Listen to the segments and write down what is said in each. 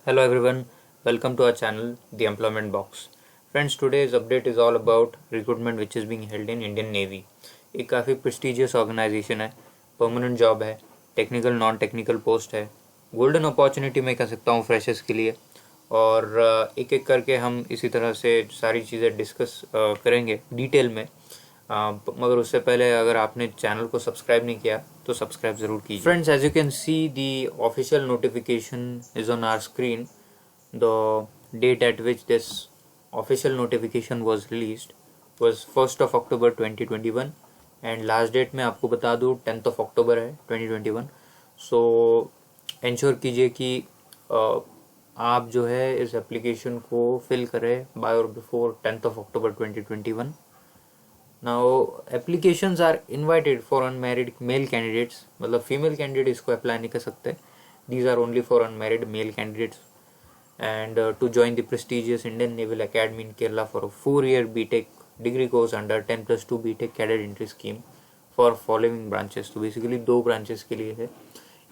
Hello everyone, welcome to our channel, The Employment Box. Friends, today's update is all about recruitment which is being held in Indian Navy. एक काफ़ी prestigious organization है, permanent job है, technical non-technical post है, golden opportunity मैं कह सकता हूँ freshers के लिए और एक एक करके हम इसी तरह से सारी चीज़ें डिस्कस करेंगे डिटेल में। मगर उससे पहले अगर आपने चैनल को सब्सक्राइब नहीं किया तो सब्सक्राइब ज़रूर कीजिए। Friends, as you can see the official notification is on our screen. The date at which this official notification was released was 1st of October 2021 and last date मैं आपको बता दूँ 10th of October है 2021. So ensure कीजिए कि आप जो है इस एप्लीकेशन को फिल करें by or before 10th of October 2021. Now applications are invited for unmarried male candidates, मतलब फीमेल कैंडिडेट इसको अप्लाई नहीं कर सकते. These are only for unmarried male candidates. And to join the prestigious Indian Naval Academy in Kerala for a 4-year BTech degree course under 10+2 BTech cadet entry scheme for following branches. तो basically दो branches के लिए है,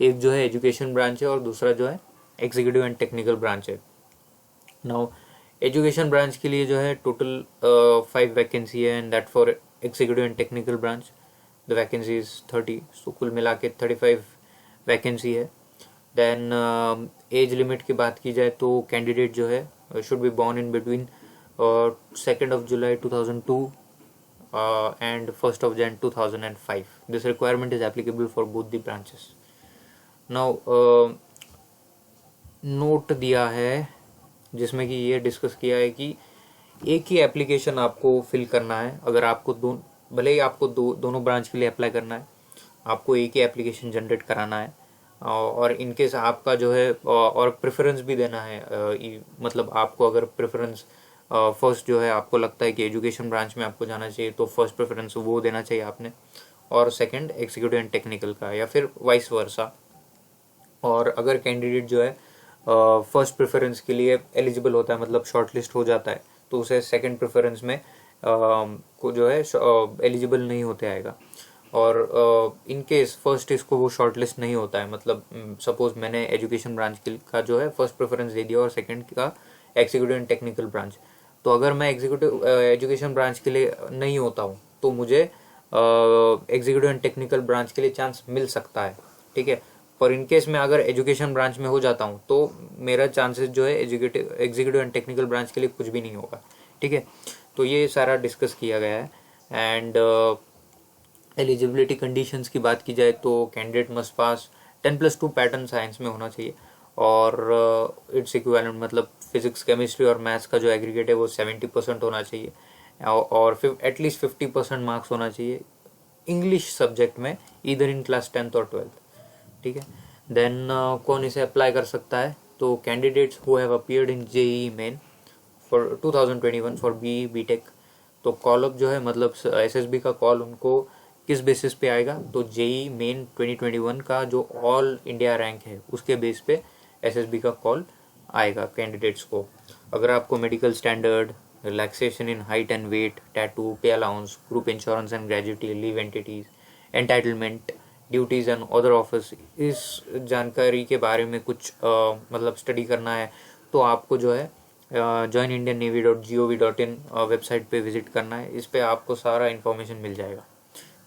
एक जो है education branch है और दूसरा जो है एग्जीक्यूटिव एंड टेक्निकल ब्रांच है. नाउ एजुकेशन ब्रांच के लिए जो है टोटल 5 वैकेंसी है and that for executive and technical branch the vacancy is 30. सो कुल मिला के 35 वैकेंसी है. देन एज लिमिट की बात की जाए तो कैंडिडेट जो है should be born in between 2nd of July 2002 and 1st of Jan 2005. This requirement is applicable for both the branches. Now note दिया है जिसमें कि ये डिस्कस किया है कि एक ही एप्लीकेशन आपको फिल करना है. अगर आपको भले ही आपको दोनों ब्रांच के लिए अप्लाई करना है, आपको एक ही एप्लीकेशन जनरेट कराना है और इनकेस आपका जो है और प्रेफरेंस भी देना है. मतलब आपको अगर प्रेफरेंस फर्स्ट जो है आपको लगता है कि एजुकेशन ब्रांच में आपको जाना चाहिए तो फर्स्ट प्रेफरेंस वो देना चाहिए आपने, और सेकंड एग्जीक्यूटिव एंड टेक्निकल का, या फिर वाइस वर्सा. और अगर कैंडिडेट जो है फर्स्ट प्रेफरेंस के लिए एलिजिबल होता है, मतलब शॉर्टलिस्ट हो जाता है, तो उसे सेकंड प्रेफरेंस में को जो है एलिजिबल नहीं होते आएगा. और इन केस फर्स्ट इसको वो शॉर्ट लिस्ट नहीं होता है, मतलब सपोज मैंने एजुकेशन ब्रांच का जो है फर्स्ट प्रेफरेंस दे दिया और सेकंड का एग्जीक्यूटिव एंड टेक्निकल ब्रांच, तो अगर मैं एग्जीक्यूटिव एजुकेशन ब्रांच के लिए नहीं होता हूँ तो मुझे एग्जीक्यूटिव एंड टेक्निकल ब्रांच के लिए चांस मिल सकता है. ठीक है, पर इन केस मैं अगर एजुकेशन ब्रांच में हो जाता हूँ तो मेरा चांसेस जो है एग्जीक्यूटिव एंड टेक्निकल ब्रांच के लिए कुछ भी नहीं होगा. ठीक है, तो ये सारा डिस्कस किया गया है. एंड एलिजिबिलिटी कंडीशंस की बात की जाए तो candidate must pass 10+2 pattern science में होना चाहिए और इट्स इक्विवेलेंट, मतलब फिजिक्स केमिस्ट्री और मैथ्स का जो एग्रीगेट है वो 70% होना चाहिए और एटलीस्ट 50% मार्क्स होना चाहिए इंग्लिश सब्जेक्ट में, इधर इन क्लास 10th और 12th. ठीक है, देन कौन इसे अप्लाई कर सकता है, तो candidates who have appeared in JEE Main for 2021 for BE BTech. तो कॉल अप जो है, मतलब एसएसबी का कॉल उनको किस बेसिस पे आएगा, तो जेई मेन 2021 का जो ऑल इंडिया रैंक है उसके बेस पे एसएसबी का कॉल आएगा कैंडिडेट्स को. अगर आपको medical standard, relaxation in height and weight, tattoo, pay allowance, group insurance and gratuity leave entities, entitlement, duties and other office, इस जानकारी के बारे में कुछ मतलब स्टडी करना है तो आपको जो है joinindiannavy.gov.in वेबसाइट पे विजिट करना है. इस पे आपको सारा इन्फॉर्मेशन मिल जाएगा.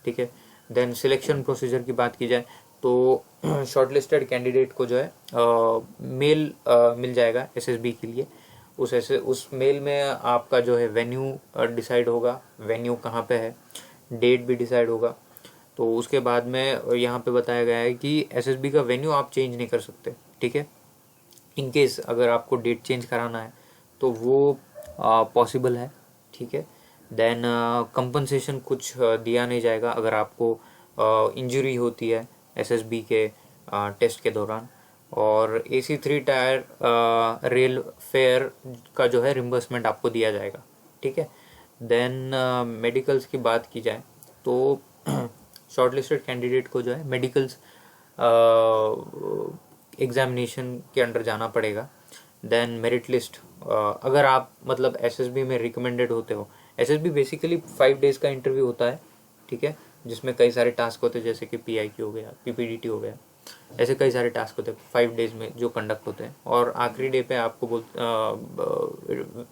ठीक है, देन सिलेक्शन प्रोसीजर की बात की जाए तो शॉर्टलिस्टेड कैंडिडेट को जो है मेल मिल जाएगा एसएसबी के लिए. उस मेल में आपका जो है वेन्यू डिसाइड होगा, वेन्यू कहाँ पे है, डेट भी डिसाइड होगा. तो उसके बाद में यहाँ पे बताया गया है कि एसएसबी का वेन्यू आप चेंज नहीं कर सकते. ठीक है, इन केस अगर आपको डेट चेंज कराना है तो वो पॉसिबल है. ठीक है, देन कंपनसेशन कुछ दिया नहीं जाएगा अगर आपको इंजरी होती है एसएसबी के टेस्ट के दौरान. और AC3 टायर रेल फेयर का जो है रिम्बर्समेंट आपको दिया जाएगा. ठीक है, देन मेडिकल्स की बात की जाए तो शॉर्टलिस्टेड कैंडिडेट को जो है मेडिकल्स एग्जामिनेशन के अंडर जाना पड़ेगा. देन मेरिट लिस्ट, अगर आप मतलब एसएसबी में रिकमेंडेड होते हो, एसएसबी बेसिकली 5 days का इंटरव्यू होता है. ठीक है, जिसमें कई सारे टास्क होते हैं जैसे कि PIQ हो गया, PPDT हो गया. ऐसे कई सारे टास्क होते हैं 5 डेज में जो कंडक्ट होते हैं, और आखिरी डे पे आपको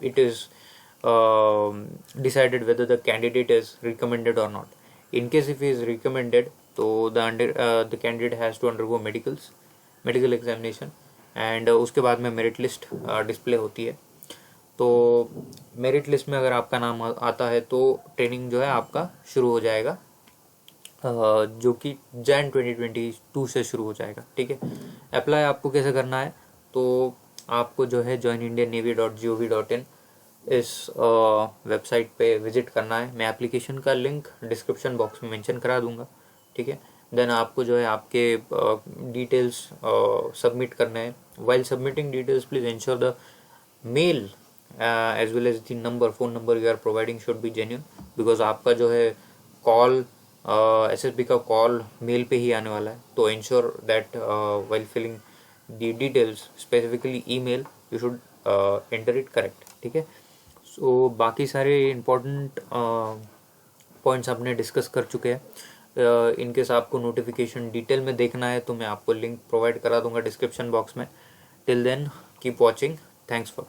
it is decided whether the candidate is recommended or not. In case if is recommended तो the candidate has to undergo medical examination, and उसके बाद में मेरिट लिस्ट डिस्प्ले होती है. तो मेरिट लिस्ट में अगर आपका नाम आता है तो ट्रेनिंग जो है आपका शुरू हो जाएगा, जो कि जैन 2022 से शुरू हो जाएगा. ठीक है. अप्लाई आपको कैसे करना है, तो आपको जो है joinindiannavy.gov.in इस वेबसाइट पे विजिट करना है. मैं एप्लीकेशन का लिंक डिस्क्रिप्शन बॉक्स में मेंशन करा दूंगा. ठीक है. देन आपको जो है आपके डिटेल्स सबमिट करने हैं. While submitting details please ensure the mail as well as the phone number you are providing should be genuine, because आपका जो है कॉल SSB का कॉल मेल पे ही आने वाला है. तो ensure that while filling the details specifically email you should enter it correct. ठीक है. सो बाकी सारे इम्पोर्टेंट पॉइंट्स आपने डिस्कस कर चुके हैं. इनकेस आपको नोटिफिकेशन डिटेल में देखना है तो मैं आपको लिंक प्रोवाइड करा दूंगा डिस्क्रिप्शन बॉक्स में. Till then keep watching. Thanks for